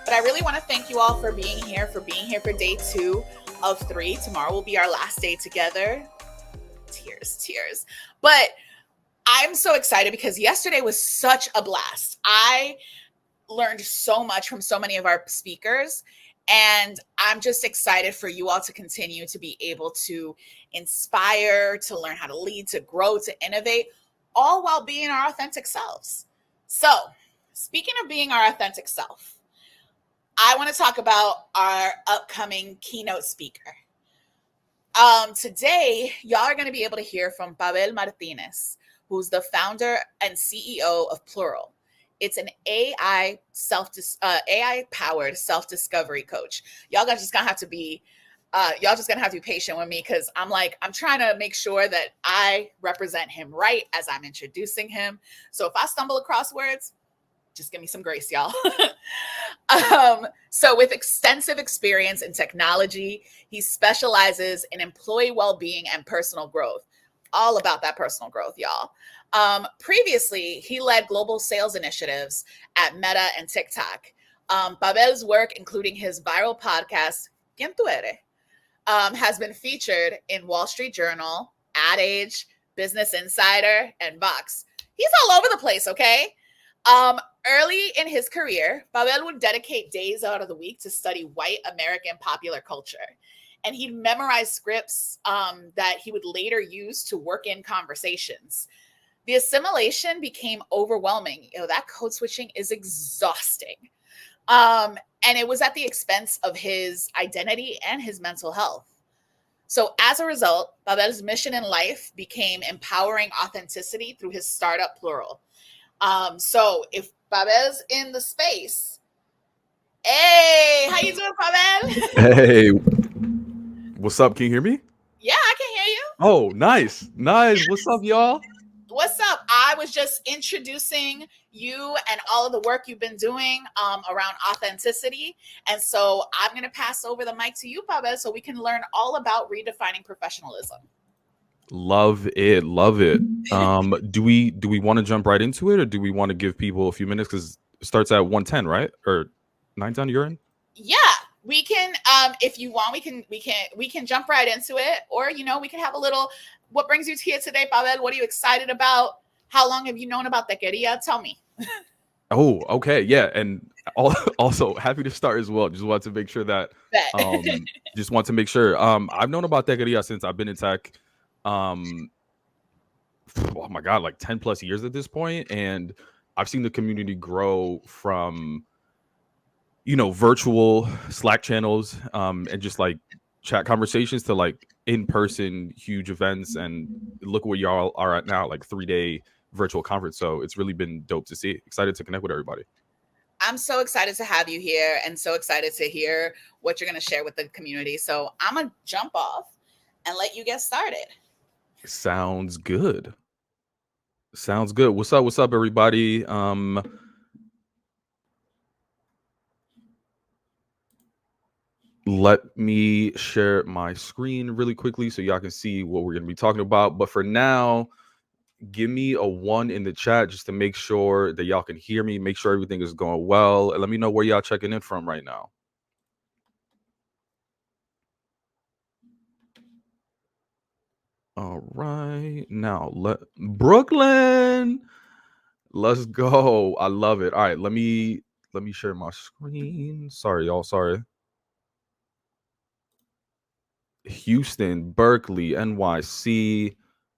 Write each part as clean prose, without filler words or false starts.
But I really want to thank you all for being here for day 2 of 3. Tomorrow will be our last day together. Tears. But I'm so excited because yesterday was such a blast. I learned so much from so many of our speakers, and I'm just excited for you all to continue to be able to inspire, to learn how to lead, to grow, to innovate, all while being our authentic selves. So, speaking of being our authentic self, I want to talk about our upcoming keynote speaker. Today, y'all are going to be able to hear from Pavel Martinez, who's the founder and CEO of Plural. It's an AI powered self-discovery coach. Y'all just gonna have to be patient with me because I'm trying to make sure that I represent him right as I'm introducing him. So if I stumble across words, just give me some grace, y'all. So with extensive experience in technology, he specializes in employee well-being and personal growth. All about that personal growth, y'all. Previously, he led global sales initiatives at Meta and TikTok. Pavel's work, including his viral podcast, ¿Quién tú eres?, has been featured in Wall Street Journal, Ad Age, Business Insider, and Vox. He's all over the place, okay? Early in his career, Pavel would dedicate days out of the week to study white American popular culture. And he'd memorize scripts that he would later use to work in conversations. The assimilation became overwhelming. That code switching is exhausting. And it was at the expense of his identity and his mental health. So as a result, Pavel's mission in life became empowering authenticity through his startup Plural. So if Pavel's in the space, hey, how you doing, Pavel? Hey, what's up? Can you hear me? Yeah, I can hear you. Oh, nice. What's up, y'all? What's up? I was just introducing you and all of the work you've been doing around authenticity. And so I'm going to pass over the mic to you, Pavel, so we can learn all about redefining professionalism. Love it. Do we want to jump right into it, or do we want to give people a few minutes? Because it starts at 1:10, right? Or 9:10 you're in? Yeah, we can. If you want, we can jump right into it, or we can have a little. What brings you here today, Pavel? What are you excited about? How long have you known about Techqueria? Tell me. Oh, okay, yeah, and also happy to start as well. Just want to make sure that. I've known about Techqueria since I've been in tech. Oh my God, like 10 plus years at this point. And I've seen the community grow from, virtual Slack channels, and just like chat conversations to like in-person huge events. And look where y'all are at now, like 3-day virtual conference. So it's really been dope to see. Excited to connect with everybody. I'm so excited to have you here and so excited to hear what you're going to share with the community. So I'm going to jump off and let you get started. Sounds good. What's up, everybody? Let me share my screen really quickly so y'all can see what we're going to be talking about. But for now, give me a 1 in the chat just to make sure that y'all can hear me, make sure everything is going well, and let me know where y'all checking in from right now. All right, now Brooklyn, let's go. I love it. All right, let me share my screen. Sorry, y'all. Sorry. Houston, Berkeley, NYC.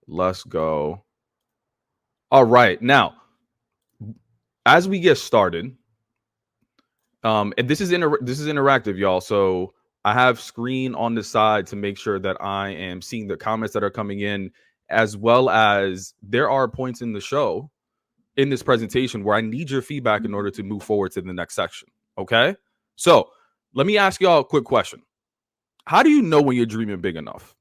Let's go. All right, now as we get started, and this is interactive, y'all. So I have screen on the side to make sure that I am seeing the comments that are coming in, as well as there are points in the show, in this presentation, where I need your feedback in order to move forward to the next section. Okay, so let me ask y'all a quick question. How do you know when you're dreaming big enough?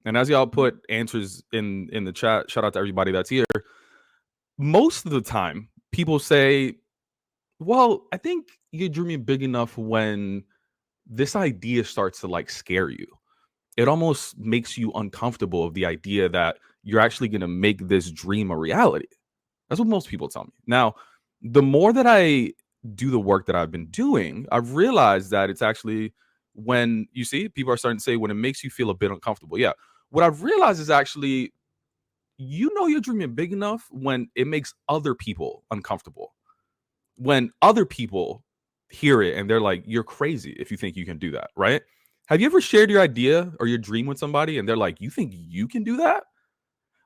And as y'all put answers in the chat, shout out to everybody that's here. Most of the time, people say, well, I think you're dreaming big enough when this idea starts to like scare you. It almost makes you uncomfortable of the idea that you're actually going to make this dream a reality. That's what most people tell me. Now, the more that I do the work that I've been doing, I've realized that it's actually when you see people are starting to say when it makes you feel a bit uncomfortable. Yeah. What I've realized is actually, you're dreaming big enough when it makes other people uncomfortable. When other people hear it and they're like, you're crazy if you think you can do that, right? Have you ever shared your idea or your dream with somebody and they're like, you think you can do that?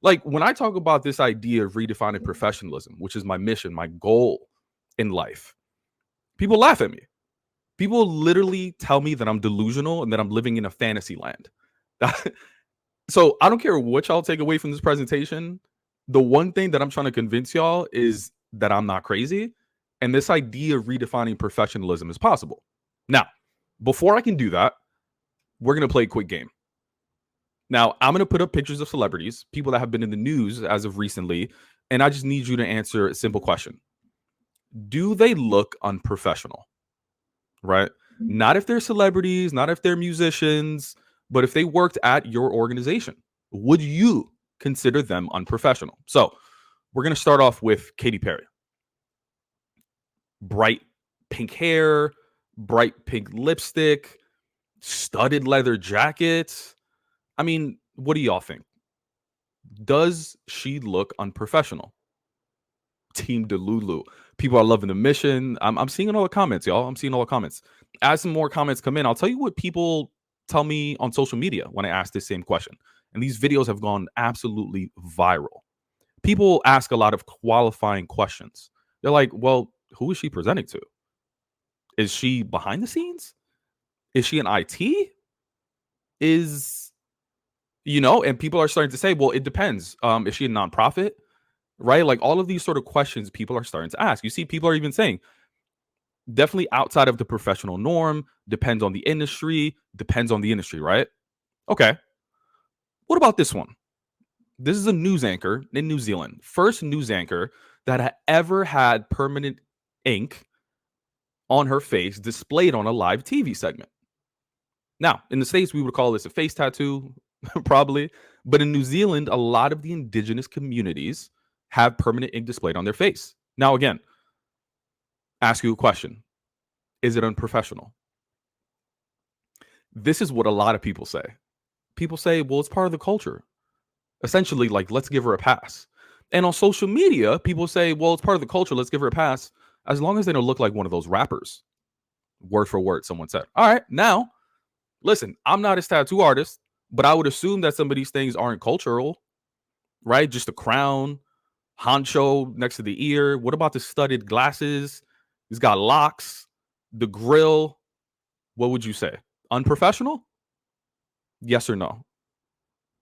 Like when I talk about this idea of redefining professionalism, which is my mission, my goal in life, people laugh at me. People literally tell me that I'm delusional and that I'm living in a fantasy land. So I don't care what y'all take away from this presentation. The one thing that I'm trying to convince y'all is that I'm not crazy. And this idea of redefining professionalism is possible. Now, before I can do that, we're going to play a quick game. Now, I'm going to put up pictures of celebrities, people that have been in the news as of recently, and I just need you to answer a simple question. Do they look unprofessional? Right? Not if they're celebrities, not if they're musicians, but if they worked at your organization, would you consider them unprofessional? So we're going to start off with Katy Perry. Bright pink hair, bright pink lipstick, studded leather jacket. I mean, what do y'all think? Does she look unprofessional? Team Delulu. People are loving the mission. I'm seeing all the comments, y'all. I'm seeing all the comments. As some more comments come in, I'll tell you what people tell me on social media when I ask this same question. And these videos have gone absolutely viral. People ask a lot of qualifying questions. They're like, well, who is she presenting to? Is she behind the scenes? Is she in IT? And people are starting to say, well, it depends. Is she a nonprofit? Right? Like all of these sort of questions people are starting to ask. You see, people are even saying, definitely outside of the professional norm, depends on the industry, right? Okay. What about this one? This is a news anchor in New Zealand. First news anchor that ever had permanent ink on her face displayed on a live TV segment. Now, in the States, we would call this a face tattoo, probably. But in New Zealand, a lot of the indigenous communities have permanent ink displayed on their face. Now, again, ask you a question. Is it unprofessional? This is what a lot of people say. People say, well, it's part of the culture. Essentially, like, let's give her a pass. And on social media, people say, well, it's part of the culture. Let's give her a pass. As long as they don't look like one of those rappers. Word for word, someone said. All right, now, listen, I'm not a tattoo artist, but I would assume that some of these things aren't cultural, right? Just a crown, honcho next to the ear. What about the studded glasses? He's got locks, the grill. What would you say? Unprofessional? Yes or no?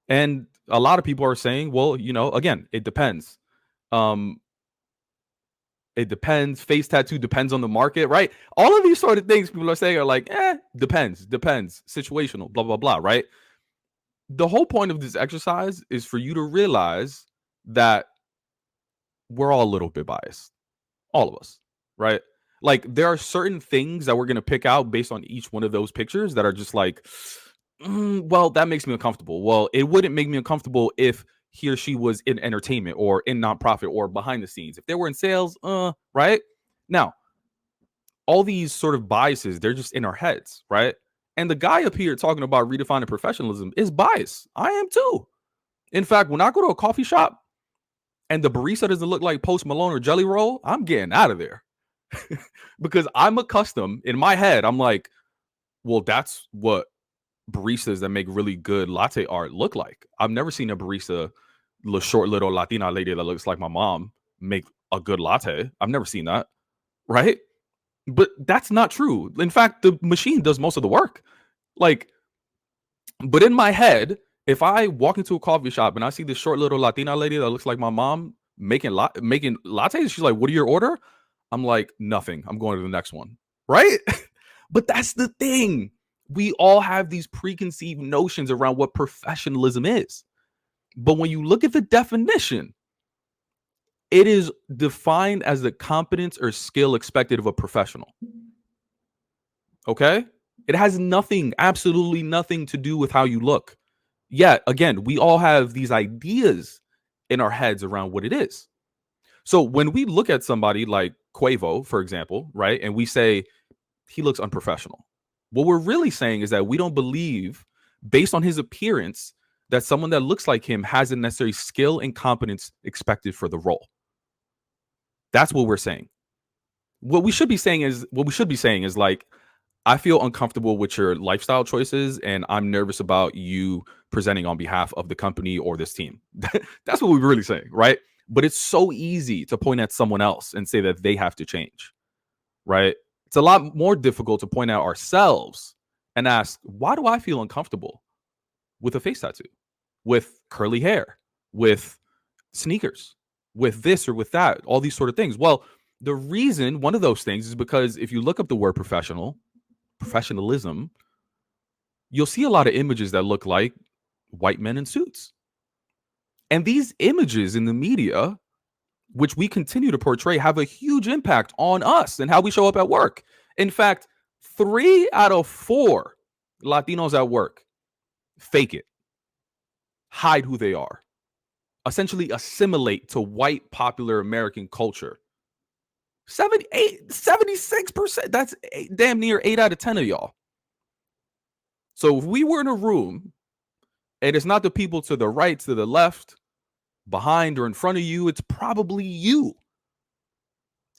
And a lot of people are saying, well, again, it depends. It depends. Face tattoo depends on the market, right? All of these sort of things people are saying are like, depends, situational, blah, blah, blah, right? The whole point of this exercise is for you to realize that we're all a little bit biased. All of us, right? Like there are certain things that we're going to pick out based on each one of those pictures that are just like, well, that makes me uncomfortable. Well, it wouldn't make me uncomfortable if he or she was in entertainment or in nonprofit or behind the scenes. If they were in sales, right? Now, all these sort of biases, they're just in our heads, right? And the guy up here talking about redefining professionalism is biased. I am too. In fact, when I go to a coffee shop and the barista doesn't look like Post Malone or Jelly Roll, I'm getting out of there. Because I'm accustomed, in my head, I'm like, well, that's what baristas that make really good latte art look like. I've never seen a barista, the short little Latina lady that looks like my mom, make a good latte. I've never seen that, right? But that's not true. In fact, the machine does most of the work. Like, but in my head, if I walk into a coffee shop and I see this short little Latina lady that looks like my mom making lattes, she's like, "What do you order?" I'm like, "Nothing. I'm going to the next one." Right? But that's the thing. We all have these preconceived notions around what professionalism is. But when you look at the definition, it is defined as the competence or skill expected of a professional. Okay? It has nothing, absolutely nothing to do with how you look. Yeah, again, we all have these ideas in our heads around what it is. So when we look at somebody like Quavo, for example, right? And we say he looks unprofessional. What we're really saying is that we don't believe, based on his appearance, that someone that looks like him has the necessary skill and competence expected for the role. That's what we're saying. What we should be saying is like, I feel uncomfortable with your lifestyle choices, and I'm nervous about you presenting on behalf of the company or this team. That's what we're really saying, right? But it's so easy to point at someone else and say that they have to change, right? It's a lot more difficult to point out ourselves and ask, why do I feel uncomfortable with a face tattoo, with curly hair, with sneakers, with this or with that, all these sort of things? Well, the reason, one of those things, is because if you look up the word professionalism, you'll see a lot of images that look like white men in suits. And these images in the media, which we continue to portray, have a huge impact on us and how we show up at work. In fact, 3 out of 4 Latinos at work fake it, hide who they are, essentially assimilate to white popular American culture. 76%. That's damn near 8 out of 10 of y'all. So if we were in a room and it's not the people to the right, to the left, behind, or in front of you, it's probably you.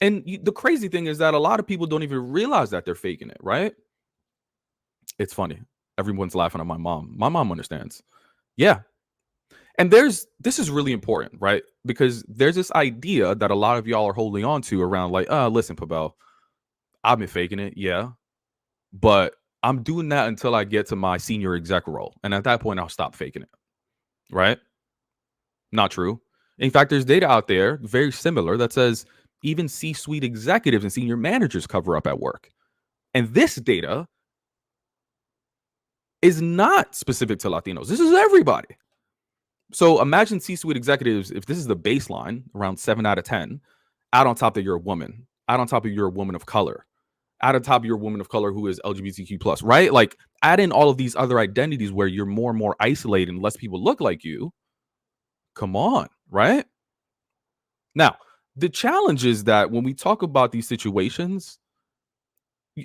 And the crazy thing is that a lot of people don't even realize that they're faking it, right? It's funny. Everyone's laughing at my mom. My mom understands. Yeah. And this is really important, right? Because there's this idea that a lot of y'all are holding on to around like, listen, Pavel, I've been faking it. Yeah. But I'm doing that until I get to my senior exec role. And at that point, I'll stop faking it. Right? Not true. In fact, there's data out there very similar that says even C-suite executives and senior managers cover up at work. And this data is not specific to Latinos. This is everybody. So imagine C-suite executives, if this is the baseline, around 7 out of 10, add on top that you're a woman, add on top of you're a woman of color, add on top of you're a woman of color who is LGBTQ+, right? Like, add in all of these other identities where you're more and more isolated and less people look like you. Come on, right? Now, the challenge is that when we talk about these situations,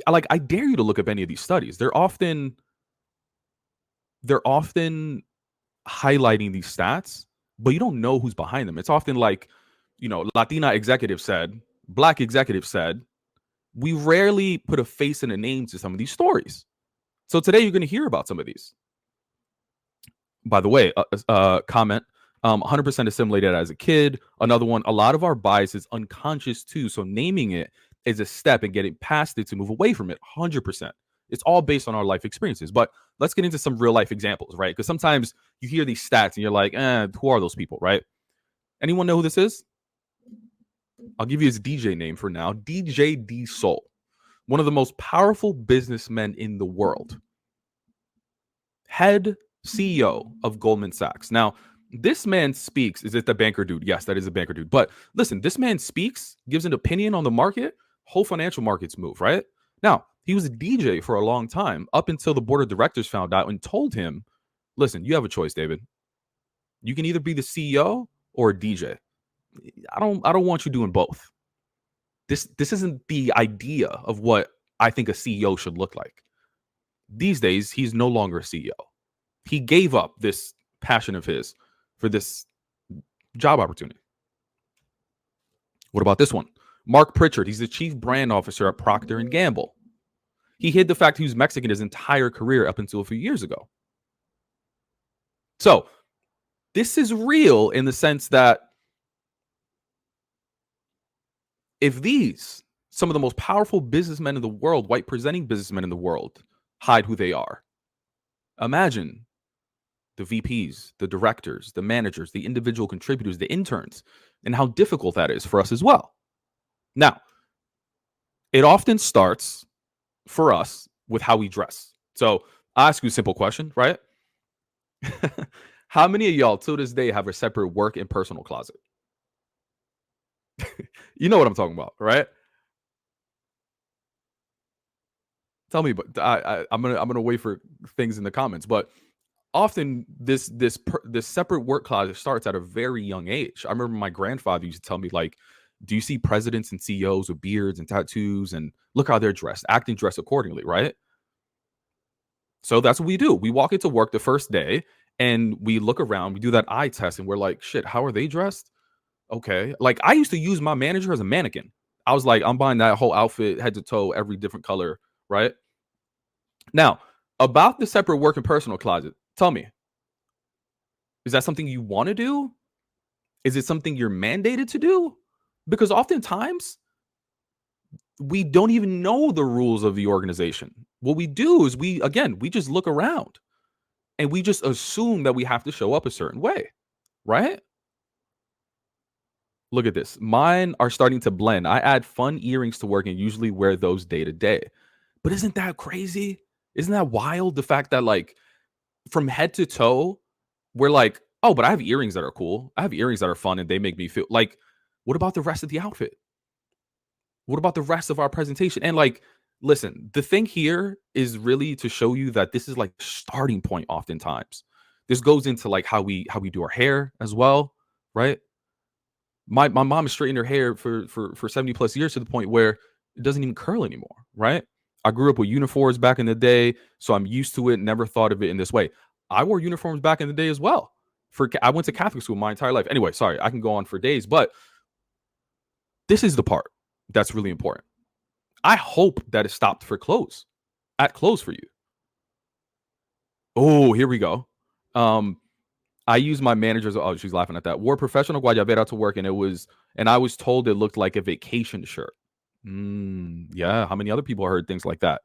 like, I dare you to look up any of these studies. They're often highlighting these stats, but you don't know who's behind them. It's often like, Latina executive said, Black executive said. We rarely put a face and a name to some of these stories. So today you're going to hear about some of these. By the way, comment, 100% assimilated as a kid. Another one, a lot of our bias is unconscious too. So naming it is a step in getting past it to move away from it. 100%. It's all based on our life experiences. But let's get into some real life examples, right? Because sometimes you hear these stats and you're like, who are those people, right? Anyone know who this is? I'll give you his DJ name for now. DJ D Soul, one of the most powerful businessmen in the world. Head CEO of Goldman Sachs. Now, this man speaks. Is it the banker dude? Yes, that is a banker dude. But listen, this man speaks, gives an opinion on the market. Whole financial markets move, right? Now, he was a DJ for a long time, up until the board of directors found out and told him, listen, you have a choice, David. You can either be the CEO or a DJ. I don't want you doing both. This isn't the idea of what I think a CEO should look like. These days, he's no longer a CEO. He gave up this passion of his for this job opportunity. What about this one? Mark Pritchard. He's the chief brand officer at Procter & Gamble. He hid the fact he was Mexican his entire career up until a few years ago. So this is real in the sense that if some of the most powerful businessmen in the world, white presenting businessmen in the world, hide who they are, imagine the VPs, the directors, the managers, the individual contributors, the interns, and how difficult that is for us as well. Now, it often starts for us with how we dress. So I'll ask you a simple question, right? How many of y'all to this day have a separate work and personal closet? You know what I'm talking about, right? Tell me, but I'm gonna wait for things in the comments. But often this separate work closet starts at a very young age. I remember my grandfather used to tell me, like, Do you see presidents and CEOs with beards and tattoos, and look how they're dressed, acting dressed accordingly, right? So that's what we do. We walk into work the first day and we look around, we do that eye test, and we're like, shit, how are they dressed? Okay. Like, I used to use my manager as a mannequin. I was like, I'm buying that whole outfit, head to toe, every different color, right? Now, about the separate work and personal closet, tell me, is that something you want to do? Is it something you're mandated to do? Because oftentimes we don't even know the rules of the organization. What we do is we just look around and we just assume that we have to show up a certain way, right? Look at this. Mine are starting to blend. I add fun earrings to work and usually wear those day to day. But isn't that crazy? Isn't that wild? The fact that, like, from head to toe, we're like, oh, but I have earrings that are cool. I have earrings that are fun and they make me feel like, what about the rest of the outfit? What about the rest of our presentation? And, like, listen, the thing here is really to show you that this is like starting point oftentimes. This goes into like how we do our hair as well, right? My mom has straightened her hair for 70 plus years to the point where it doesn't even curl anymore, right? I grew up with uniforms back in the day, so I'm used to it, never thought of it in this way. I wore uniforms back in the day as well. I went to Catholic school my entire life. Anyway, sorry, I can go on for days, but this is the part that's really important. I hope that it stopped at close for you. Oh, here we go. I use my manager's. Oh, she's laughing at that. Wore professional guayabera to work, and I was told it looked like a vacation shirt. Yeah. How many other people heard things like that?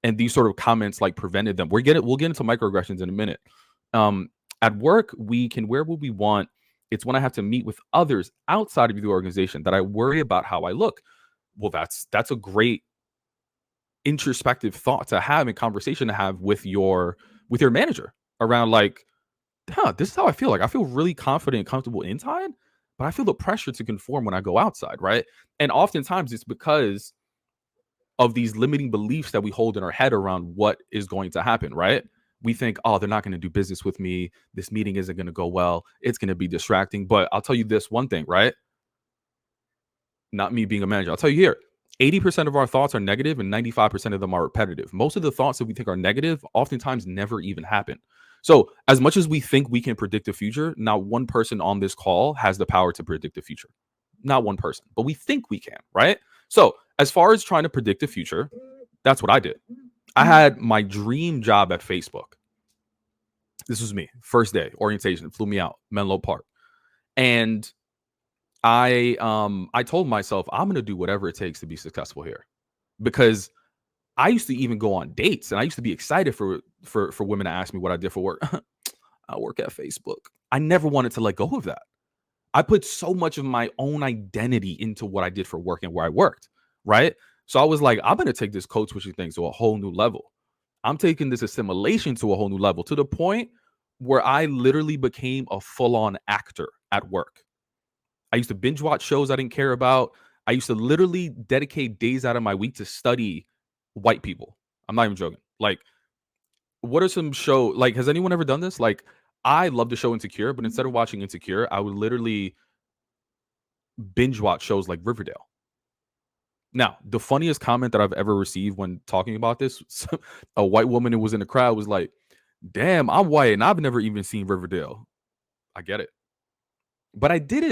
And these sort of comments like prevented them. We'll get into microaggressions in a minute. At work, we can wear what we want. It's when I have to meet with others outside of the organization that I worry about how I look. Well, that's a great introspective thought to have and conversation to have with your manager around, like, this is how I feel. Like, I feel really confident and comfortable inside, but I feel the pressure to conform when I go outside, right? And oftentimes it's because of these limiting beliefs that we hold in our head around what is going to happen, right? We think, oh, they're not going to do business with me. This meeting isn't going to go well. It's going to be distracting. But I'll tell you this one thing, right? Not me being a manager. I'll tell you here, 80% of our thoughts are negative and 95% of them are repetitive. Most of the thoughts that we think are negative oftentimes never even happen. So as much as we think we can predict the future, not one person on this call has the power to predict the future. Not one person, but we think we can, right? So as far as trying to predict the future, that's what I did. I had my dream job at Facebook. This was me. First day, orientation, flew me out, Menlo Park. And I told myself, I'm going to do whatever it takes to be successful here. Because I used to even go on dates and I used to be excited for women to ask me what I did for work. I work at Facebook. I never wanted to let go of that. I put so much of my own identity into what I did for work and where I worked, right? So I was like, I'm going to take this code switching thing to a whole new level. I'm taking this assimilation to a whole new level, to the point where I literally became a full-on actor at work. I used to binge watch shows I didn't care about. I used to literally dedicate days out of my week to study white people. I'm not even joking. Like, what are some show? Like, has anyone ever done this? Like, I love the show Insecure, but instead of watching Insecure, I would literally binge watch shows like Riverdale. Now, the funniest comment that I've ever received when talking about this, a white woman who was in the crowd was like, damn, I'm white and I've never even seen Riverdale. I get it. But I did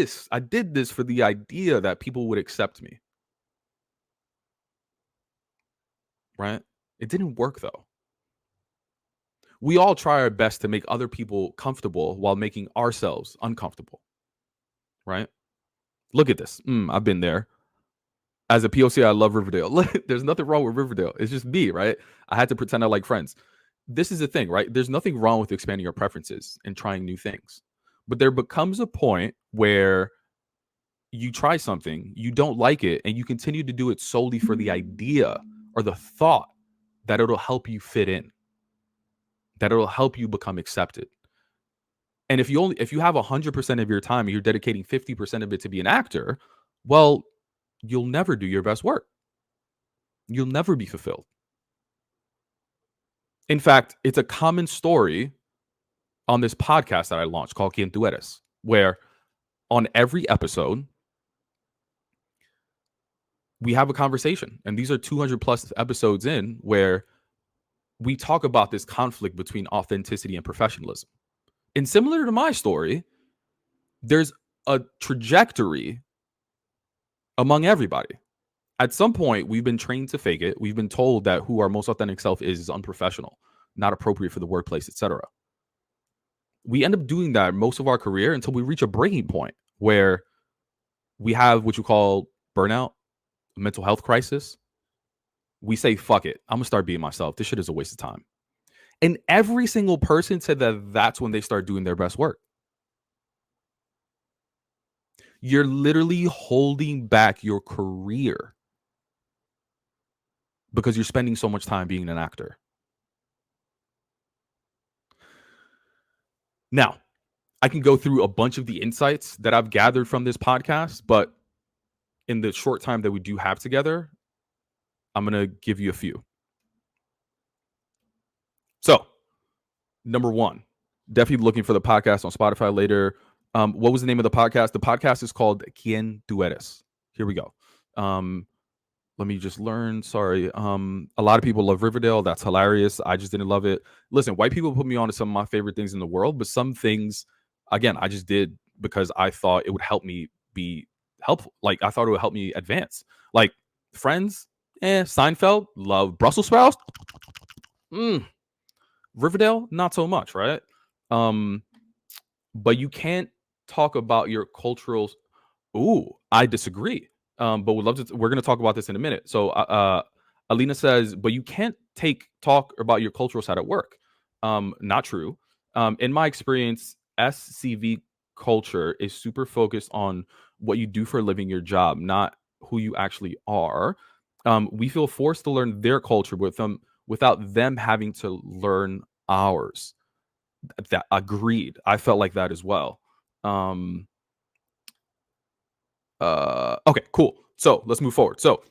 this for the idea that people would accept me. Right? It didn't work though. We all try our best to make other people comfortable while making ourselves uncomfortable. Right? Look at this. I've been there. As a POC, I love Riverdale. There's nothing wrong with Riverdale. It's just me, right? I had to pretend I like Friends. This is the thing, right? There's nothing wrong with expanding your preferences and trying new things. But there becomes a point where you try something, you don't like it, and you continue to do it solely for the idea or the thought that it'll help you fit in, that it'll help you become accepted. And if you have 100% of your time and you're dedicating 50% of it to be an actor, well, you'll never do your best work. You'll never be fulfilled. In fact, it's a common story on this podcast that I launched called Quien Tú Eres, where on every episode, we have a conversation. And these are 200 plus episodes in where we talk about this conflict between authenticity and professionalism. And similar to my story, there's a trajectory among everybody. At some point, we've been trained to fake it. We've been told that who our most authentic self is unprofessional, not appropriate for the workplace, etc. We end up doing that most of our career until we reach a breaking point where we have what you call burnout, mental health crisis. We say, fuck it, I'm gonna start being myself. This shit is a waste of time. And every single person said that that's when they start doing their best work. You're literally holding back your career because you're spending so much time being an actor. Now, I can go through a bunch of the insights that I've gathered from this podcast, but in the short time that we do have together, I'm going to give you a few. So, number one, definitely looking for the podcast on Spotify later. What was the name of the podcast? The podcast is called Quien Tú Eres. Here we go. Let me just learn. Sorry. A lot of people love Riverdale. That's hilarious. I just didn't love it. Listen, white people put me on to some of my favorite things in the world, but some things, again, I just did because I thought it would help me be helpful. Like, I thought it would help me advance. Like, Friends, Seinfeld, love Brussels sprouts. Riverdale, not so much, right? But you can't talk about your cultural. Ooh, I disagree. But we'd love to. We're going to talk about this in a minute. So, Alina says, but you can't talk about your cultural side at work. Not true. In my experience, SCV culture is super focused on what you do for a living, your job, not who you actually are. We feel forced to learn their culture without them having to learn ours. That agreed. I felt like that as well. Okay, cool. So let's move forward. So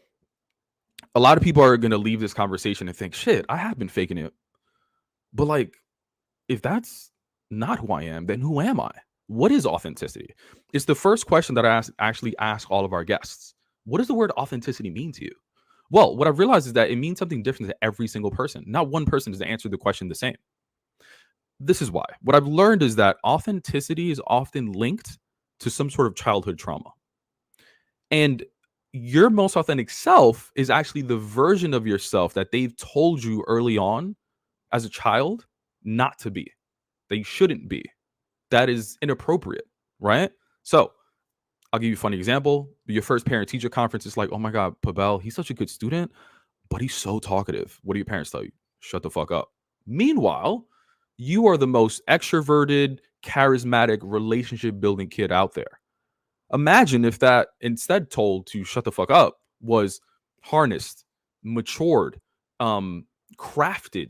a lot of people are going to leave this conversation and think, shit, I have been faking it. But like, if that's not who I am, then who am I? What is authenticity? It's the first question that I actually ask all of our guests. What does the word authenticity mean to you? Well, what I've realized is that it means something different to every single person. Not one person does answer the question the same. This is why. What I've learned is that authenticity is often linked to some sort of childhood trauma. And your most authentic self is actually the version of yourself that they've told you early on as a child not to be, that you shouldn't be. That is inappropriate, right? So I'll give you a funny example. Your first parent-teacher conference is like, oh my God, Pavel, he's such a good student, but he's so talkative. What do your parents tell you? Shut the fuck up. Meanwhile, you are the most extroverted, charismatic, relationship-building kid out there. Imagine if that instead told to shut the fuck up was harnessed, matured, crafted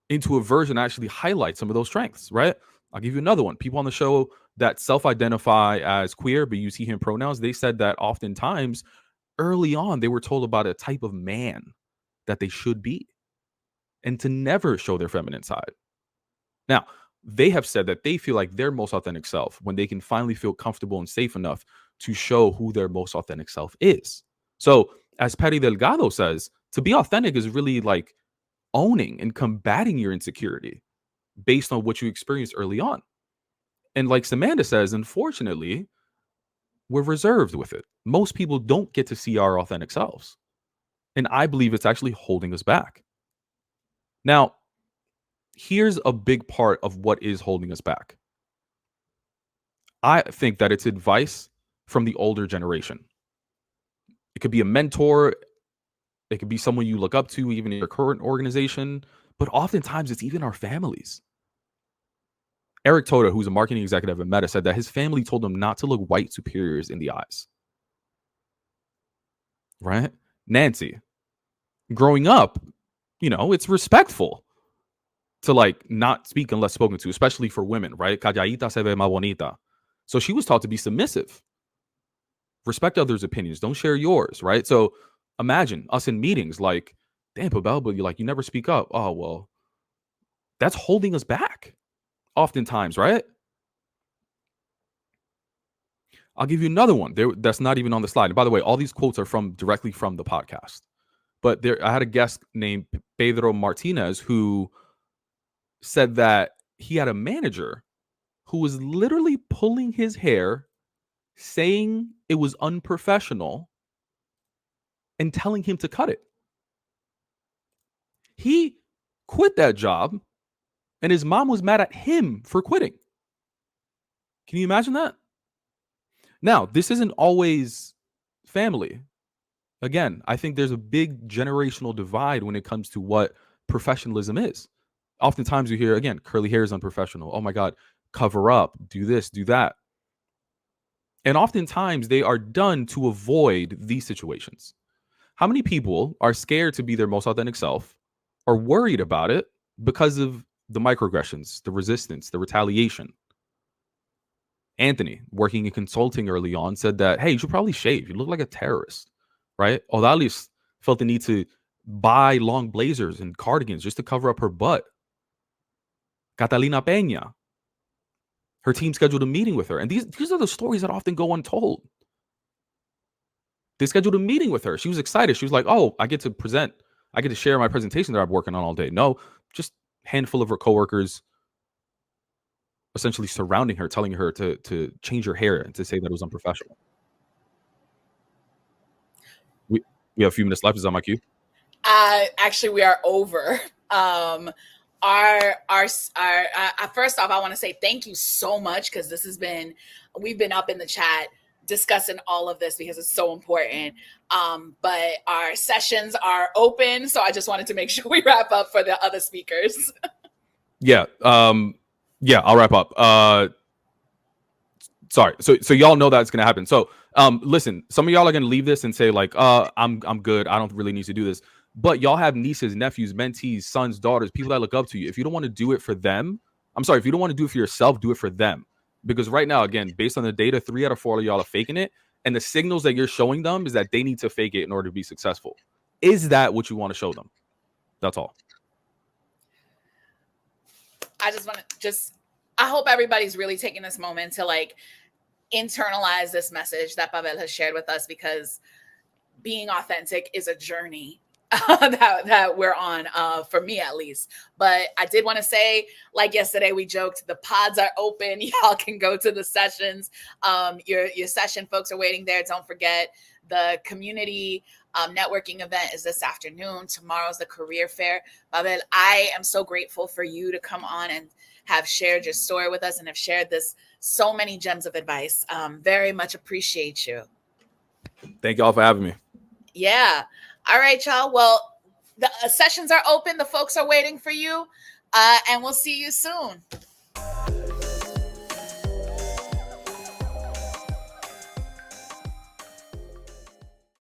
into a version that actually highlights some of those strengths, right? I'll give you another one. People on the show that self-identify as queer but use he, him pronouns, they said that oftentimes early on they were told about a type of man that they should be and to never show their feminine side. Now, they have said that they feel like their most authentic self when they can finally feel comfortable and safe enough to show who their most authentic self is. So, as Patty Delgado says, to be authentic is really like owning and combating your insecurity based on what you experienced early on. And like Samantha says, unfortunately, we're reserved with it. Most people don't get to see our authentic selves. And I believe it's actually holding us back. Now, here's a big part of what is holding us back. I think that it's advice from the older generation. It could be a mentor. It could be someone you look up to, even in your current organization. But oftentimes, it's even our families. Eric Toda, who's a marketing executive at Meta, said that his family told him not to look white superiors in the eyes. Right? Nancy, growing up, it's respectful to like not speak unless spoken to, especially for women, right? Calladita se ve más bonita. So she was taught to be submissive. Respect others' opinions. Don't share yours, right? So imagine us in meetings like, damn, Pavel, but you never speak up. Oh, well, that's holding us back oftentimes, right? I'll give you another one. That's not even on the slide. And by the way, all these quotes are directly from the podcast. But I had a guest named Pedro Martinez who said that he had a manager who was literally pulling his hair, saying it was unprofessional, and telling him to cut it. He quit that job, and his mom was mad at him for quitting. Can you imagine that? Now, this isn't always family. Again, I think there's a big generational divide when it comes to what professionalism is. Oftentimes you hear, again, curly hair is unprofessional. Oh my God, cover up, do this, do that. And oftentimes they are done to avoid these situations. How many people are scared to be their most authentic self, or worried about it because of the microaggressions, the resistance, the retaliation? Anthony, working in consulting early on, said that, hey, you should probably shave. You look like a terrorist, right? Odalis felt the need to buy long blazers and cardigans just to cover up her butt. Catalina Peña, her team scheduled a meeting with her. And these are the stories that often go untold. They scheduled a meeting with her. She was excited. She was like, oh, I get to present. I get to share my presentation that I'm working on all day. No, just a handful of her coworkers essentially surrounding her, telling her to change her hair and to say that it was unprofessional. We have a few minutes left. Is that my cue? Actually, we are over. First off, I want to say thank you so much, because we've been up in the chat discussing all of this because it's so important. But our sessions are open, so I just wanted to make sure we wrap up for the other speakers. Yeah. I'll wrap up. Sorry. So y'all know that's gonna happen. So listen, some of y'all are gonna leave this and say like, I'm good. I don't really need to do this. But y'all have nieces, nephews, mentees, sons, daughters, people that look up to you. If you don't want to do it for them, if you don't want to do it for yourself, do it for them. Because right now, again, based on the data, 3 out of 4 of y'all are faking it. And the signals that you're showing them is that they need to fake it in order to be successful. Is that what you want to show them? That's all. I just want to I hope everybody's really taking this moment to like internalize this message that Pavel has shared with us, because being authentic is a journey that we're on, for me at least. But I did want to say, like yesterday we joked, the pods are open. Y'all can go to the sessions. Your session folks are waiting there. Don't forget, the community networking event is this afternoon. Tomorrow's the career fair. Pavel, I am so grateful for you to come on and have shared your story with us and have shared so many gems of advice. Very much appreciate you. Thank y'all for having me. Yeah. All right, y'all. Well, the sessions are open. The folks are waiting for you. And we'll see you soon.